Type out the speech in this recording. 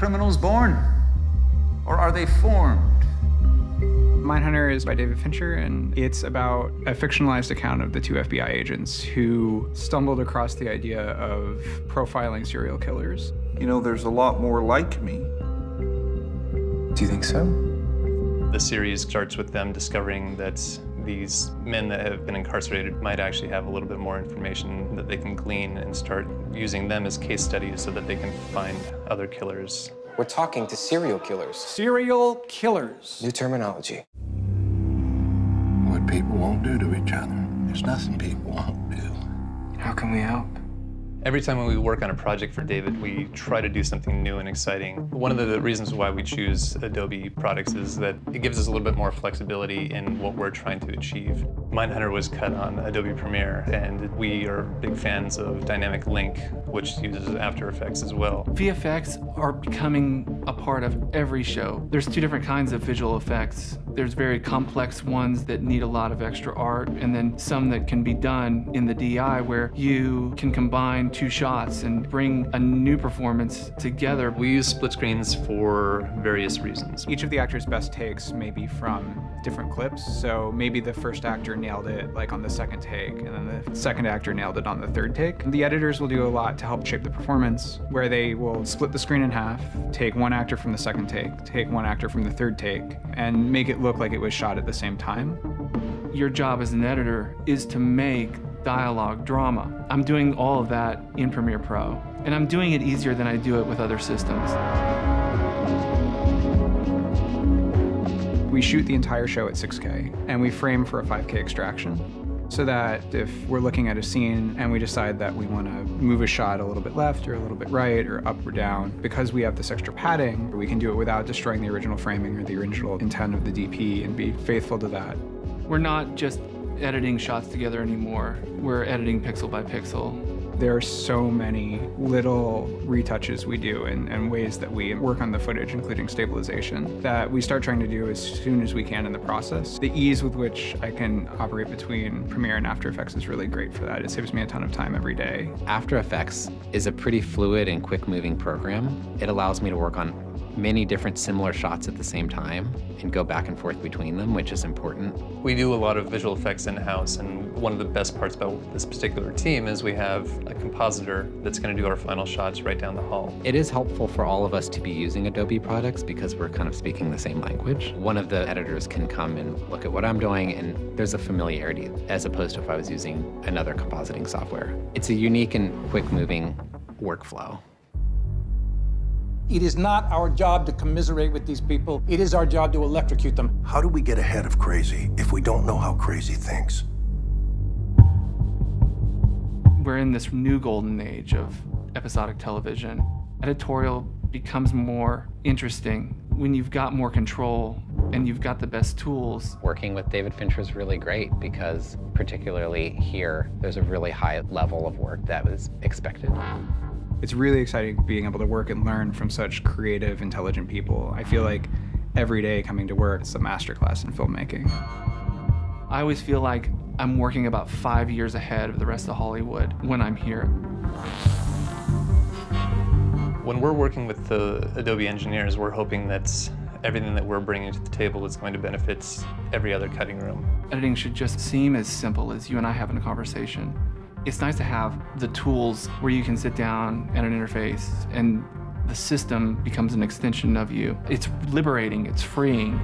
criminals born? Or are they formed? Mindhunter is by David Fincher, and it's about a fictionalized account of the two FBI agents who stumbled across the idea of profiling serial killers. You know, there's a lot more like me. Do you think so? The series starts with them discovering that these men that have been incarcerated might actually have a little bit more information that they can glean and start using them as case studies so that they can find other killers. We're talking to serial killers. Serial killers. New terminology. What people won't do to each other, there's nothing people won't do. How can we help? Every time when we work on a project for David, we try to do something new and exciting. One of the reasons why we choose Adobe products is that it gives us a little bit more flexibility in what we're trying to achieve. Mindhunter was cut on Adobe Premiere, and we are big fans of Dynamic Link, which uses After Effects as well. VFX are becoming a part of every show. There's two different kinds of visual effects. There's very complex ones that need a lot of extra art, and then some that can be done in the DI where you can combine two shots and bring a new performance together. We use split screens for various reasons. Each of the actors' best takes may be from different clips, so maybe the first actor nailed it like on the second take, and then the second actor nailed it on the third take. The editors will do a lot to help shape the performance, where they will split the screen in half, take one actor from the second take one actor from the third take, and make it look like it was shot at the same time. Your job as an editor is to make dialogue drama. I'm doing all of that in Premiere Pro, and I'm doing it easier than I do it with other systems. We shoot the entire show at 6K, and we frame for a 5K extraction, so that if we're looking at a scene and we decide that we want to move a shot a little bit left or a little bit right or up or down, because we have this extra padding, we can do it without destroying the original framing or the original intent of the DP and be faithful to that. We're not just editing shots together anymore. We're editing pixel by pixel. There are so many little retouches we do and ways that we work on the footage, including stabilization, that we start trying to do as soon as we can in the process. The ease with which I can operate between Premiere and After Effects is really great for that. It saves me a ton of time every day. After Effects is a pretty fluid and quick-moving program. It allows me to work on many different similar shots at the same time and go back and forth between them, which is important. We do a lot of visual effects in-house, and one of the best parts about this particular team is we have a compositor that's going to do our final shots right down the hall. It is helpful for all of us to be using Adobe products because we're kind of speaking the same language. One of the editors can come and look at what I'm doing, and there's a familiarity as opposed to if I was using another compositing software. It's a unique and quick-moving workflow. It is not our job to commiserate with these people. It is our job to electrocute them. How do we get ahead of crazy if we don't know how crazy thinks? We're in this new golden age of episodic television. Editorial becomes more interesting when you've got more control and you've got the best tools. Working with David Fincher is really great because particularly here, there's a really high level of work that was expected. It's really exciting being able to work and learn from such creative, intelligent people. I feel like every day coming to work is a masterclass in filmmaking. I always feel like I'm working about 5 years ahead of the rest of Hollywood when I'm here. When we're working with the Adobe engineers, we're hoping that everything that we're bringing to the table is going to benefit every other cutting room. Editing should just seem as simple as you and I having a conversation. It's nice to have the tools where you can sit down at an interface and the system becomes an extension of you. It's liberating, it's freeing.